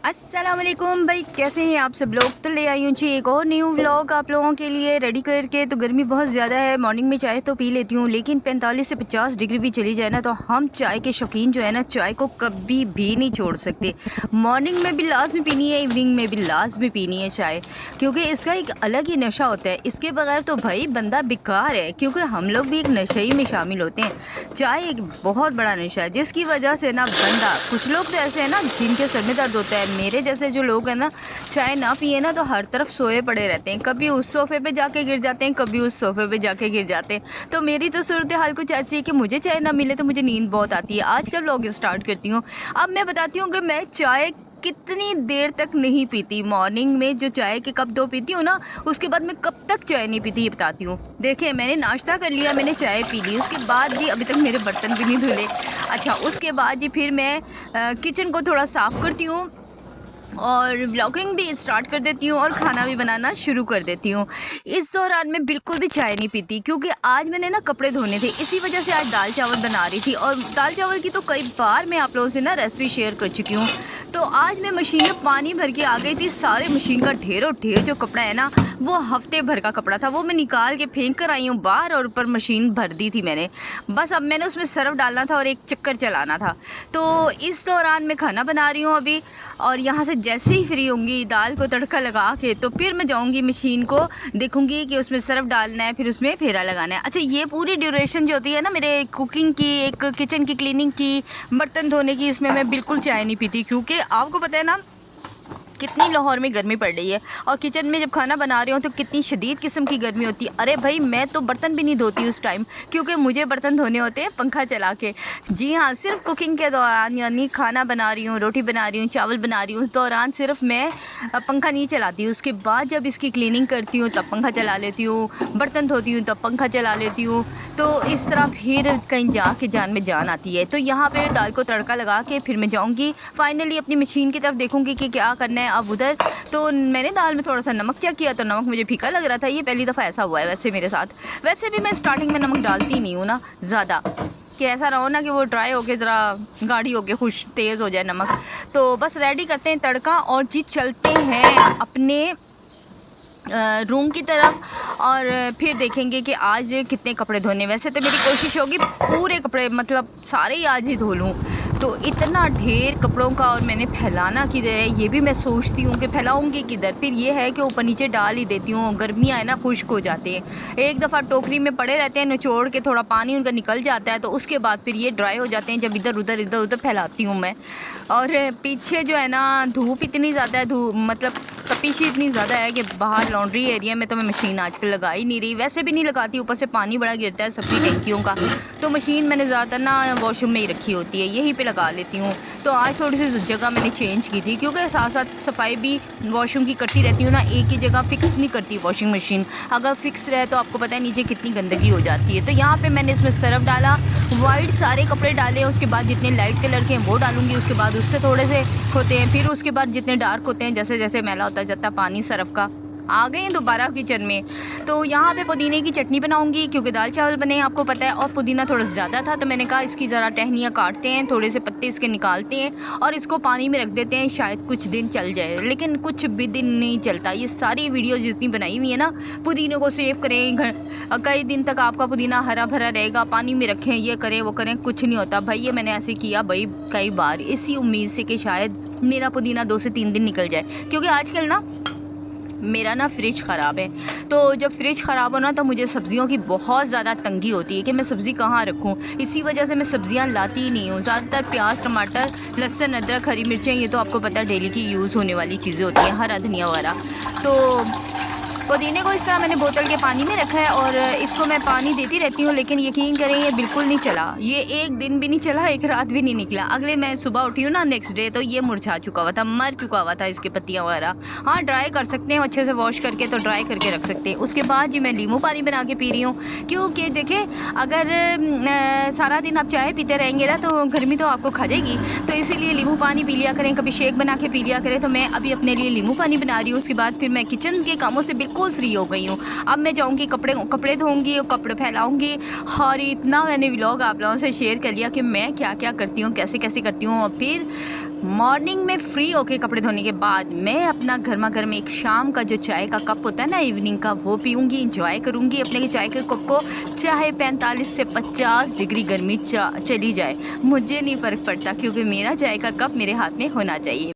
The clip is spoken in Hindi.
अस्सलाम वालेकुम भाई, कैसे हैं आप सब लोग। तो ले आई हूँ जी एक और न्यू व्लॉग आप लोगों के लिए रेडी करके। तो गर्मी बहुत ज़्यादा है, मॉर्निंग में चाय तो पी लेती हूँ, लेकिन 45 से 50 डिग्री भी चली जाए ना तो हम चाय के शौकीन जो है ना, चाय को कभी भी नहीं छोड़ सकते। मॉर्निंग में भी लाजमी पीनी है, इवनिंग में भी लाजमी पीनी है चाय, क्योंकि इसका एक अलग ही नशा होता है। इसके बगैर तो भाई बंदा बेकार है, क्योंकि हम लोग भी एक नशे ही में शामिल होते हैं। चाय एक बहुत बड़ा नशा है, जिसकी वजह से ना बंदा, कुछ लोग तो ऐसे हैं ना जिनके सर में दर्द होता है, मेरे जैसे जो लोग हैं ना, चाय ना पिए ना तो हर तरफ सोए पड़े रहते हैं। कभी उस सोफे पे जाके गिर जाते हैं, कभी उस सोफे पे जाके गिर जाते हैं। तो मेरी तो सूरत हाल कुछ ऐसी है कि मुझे चाय ना मिले तो मुझे नींद बहुत आती है। आज का व्लॉग स्टार्ट करती हूँ। अब मैं बताती हूँ कि मैं चाय कितनी देर तक नहीं पीती। मॉर्निंग में जो चाय के कप 2 पीती हूँ ना, उसके बाद मैं कब तक चाय नहीं पीती ये बताती हूँ। देखिए, मैंने नाश्ता कर लिया, मैंने चाय पी ली, उसके बाद जी अभी तक मेरे बर्तन भी नहीं धुले। अच्छा, उसके बाद जी फिर मैं किचन को थोड़ा साफ़ करती हूँ और व्लॉगिंग भी स्टार्ट कर देती हूँ और खाना भी बनाना शुरू कर देती हूँ। इस दौरान मैं बिल्कुल भी चाय नहीं पीती, क्योंकि आज मैंने ना कपड़े धोने थे, इसी वजह से आज दाल चावल बना रही थी। और दाल चावल की तो कई बार मैं आप लोगों से ना रेसिपी शेयर कर चुकी हूँ। तो आज मैं मशीन में पानी भर के आ गई थी। सारे मशीन का ढेरों ढेर जो कपड़ा है ना, वो हफ्ते भर का कपड़ा था, वो मैं निकाल के फेंक कर आई हूँ बाहर और ऊपर मशीन भर दी थी मैंने। बस अब मैंने उसमें सर्फ डालना था और एक चक्कर चलाना था। तो इस दौरान मैं खाना बना रही हूँ अभी, और यहाँ से जैसे ही फ्री होंगी दाल को तड़का लगा के तो फिर मैं जाऊँगी मशीन को, देखूँगी कि उसमें सर्फ डालना है, फिर उसमें फेरा लगाना है। अच्छा, ये पूरी ड्यूरेशन जो होती है ना मेरे कुकिंग की, एक किचन की क्लीनिंग की, बर्तन धोने की, इसमें मैं बिल्कुल चाय नहीं पीती, क्योंकि आपको पता है ना कितनी लाहौर में गर्मी पड़ रही है, और किचन में जब खाना बना रही हूँ तो कितनी शदीद किस्म की गर्मी होती है। अरे भाई, मैं तो बर्तन भी नहीं धोती उस टाइम, क्योंकि मुझे बर्तन धोने होते हैं पंखा चला के। जी हाँ, सिर्फ कुकिंग के दौरान, यानी खाना बना रही हूँ, रोटी बना रही हूँ, चावल बना रही हूँ, उस दौरान सिर्फ मैं पंखा नहीं चलाती। उसके बाद जब इसकी क्लीनिंग करती हूँ तब पंखा चला लेती हूँ, बर्तन धोती हूँ तब पंखा चला लेती हूँ। तो इस तरह फिर कहीं जा के जान में जान आती है। तो यहाँ पे दाल को तड़का लगा के फिर मैं जाऊँगी फाइनली अपनी मशीन की तरफ, देखूँगी कि क्या करना है अब उधर। तो मैंने दाल में थोड़ा सा नमक चेक किया तो नमक मुझे फीका लग रहा था। ये पहली दफ़ा ऐसा हुआ है वैसे मेरे साथ। वैसे भी मैं स्टार्टिंग में नमक डालती नहीं हूँ ना ज़्यादा, कि ऐसा ना हो ना कि वो ड्राई होके ज़रा गाढ़ी होके खुश तेज़ हो जाए नमक। तो बस रेडी करते हैं तड़का और जी चलते हैं अपने रूम की तरफ, और फिर देखेंगे कि आज कितने कपड़े धोने। वैसे तो मेरी कोशिश होगी पूरे कपड़े, मतलब सारे ही आज ही धो लूँ। तो इतना ढेर कपड़ों का, और मैंने फैलाना किधर है ये भी मैं सोचती हूँ कि फैलाऊँगी किधर। फिर ये है कि ऊपर नीचे डाल ही देती हूँ, गर्मियाँ है ना, खुश्क हो जाते हैं। एक दफ़ा टोकरी में पड़े रहते हैं, निचोड़ के थोड़ा पानी उनका निकल जाता है, तो उसके बाद फिर ये ड्राई हो जाते हैं जब इधर उधर फैलाती हूँ मैं। और पीछे जो है ना धूप इतनी ज़्यादा है, मतलब तपिश इतनी ज़्यादा है कि बाहर लॉन्ड्री एरिया में तो मैं मशीन आजकल लगा ही नहीं रही, वैसे भी नहीं लगाती। ऊपर से पानी बड़ा गिरता है सबकी टंकियों का, तो मशीन मैंने ज़्यादातर ना वॉशरूम में ही रखी होती है, यहीं पे लगा लेती हूँ। तो आज थोड़ी सी जगह मैंने चेंज की थी, क्योंकि साथ साथ सफाई भी वॉशरूम की करती रहती हूँ ना, एक ही जगह फ़िक्स नहीं करती वॉशिंग मशीन। अगर फिक्स रहे तो आपको पता है नीचे कितनी गंदगी हो जाती है। तो यहाँ पर मैंने इसमें सर्फ डाला, वाइट सारे कपड़े डाले, उसके बाद जितने लाइट कलर के हैं वो डालूंगी, उसके बाद उससे थोड़े से होते हैं, फिर उसके बाद जितने डार्क होते हैं, जैसे जैसे मैला होता जाता पानी सरफ का। आ गए हैं दोबारा किचन में। तो यहाँ पे पुदीने की चटनी बनाऊंगी, क्योंकि दाल चावल बने आपको पता है, और पुदीना थोड़ा ज़्यादा था तो मैंने कहा इसकी ज़रा टहनियाँ काटते हैं, थोड़े से पत्ते इसके निकालते हैं और इसको पानी में रख देते हैं, शायद कुछ दिन चल जाए। लेकिन कुछ भी दिन नहीं चलता। ये सारी वीडियो जितनी बनाई हुई है ना, पुदीने को सेव करें, कई दिन तक आपका पुदीना हरा भरा रहेगा, पानी में रखें, ये करें वो करें, कुछ नहीं होता भाई। ये मैंने ऐसे किया भाई कई बार, इसी उम्मीद से कि शायद मेरा पुदीना 2 से 3 दिन निकल जाए, क्योंकि आजकल ना मेरा ना फ्रिज ख़राब है। तो जब फ्रिज ख़राब हो ना तो मुझे सब्ज़ियों की बहुत ज़्यादा तंगी होती है कि मैं सब्ज़ी कहाँ रखूँ। इसी वजह से मैं सब्ज़ियाँ लाती ही नहीं हूँ। ज़्यादातर प्याज, टमाटर, लहसुन, अदरक, हरी मिर्चें, ये तो आपको पता है डेली की यूज़ होने वाली चीज़ें होती हैं, हरा धनिया वगैरह। तो पुदीने को इस तरह मैंने बोतल के पानी में रखा है और इसको मैं पानी देती रहती हूँ, लेकिन यकीन करें ये बिल्कुल नहीं चला। ये एक दिन भी नहीं चला, एक रात भी नहीं निकला। अगले मैं सुबह उठी हूँ ना नेक्स्ट डे, तो ये मुरझा चुका हुआ था, मर चुका हुआ था, इसके पत्तियाँ वगैरह। हाँ, ड्राई कर सकते हैं अच्छे से वॉश करके, तो ड्राई करके रख सकते हैं। उसके बाद जी मैं नींबू पानी बना के पी रही हूँ, क्योंकि देखें अगर सारा दिन आप चाय पीते रहेंगे ना तो गर्मी तो आपको खा जाएगी। तो इसीलिए नींबू पानी पी लिया करें, कभी शेक बना के पी लिया करें। तो मैं अभी अपने लिए नींबू पानी बना रही हूँ। उसके बाद फिर मैं किचन के कामों से बिल्कुल फ्री हो गई हूँ। अब मैं जाऊँगी कपड़े धोऊंगी और कपड़े फैलाऊंगी। और इतना मैंने व्लॉग आप लोगों से शेयर कर लिया कि मैं क्या क्या करती हूँ, कैसे कैसे करती हूँ। और फिर मॉर्निंग में फ्री होके कपड़े धोने के बाद मैं अपना गर्मा गर्म एक शाम का जो चाय का कप होता है ना इवनिंग का, वो पीऊँगी, इंजॉय करूँगी अपने चाय के कप को। चाहे 45 से 50 डिग्री गर्मी चली जाए, मुझे नहीं फ़र्क पड़ता, क्योंकि मेरा चाय का कप मेरे हाथ में होना चाहिए।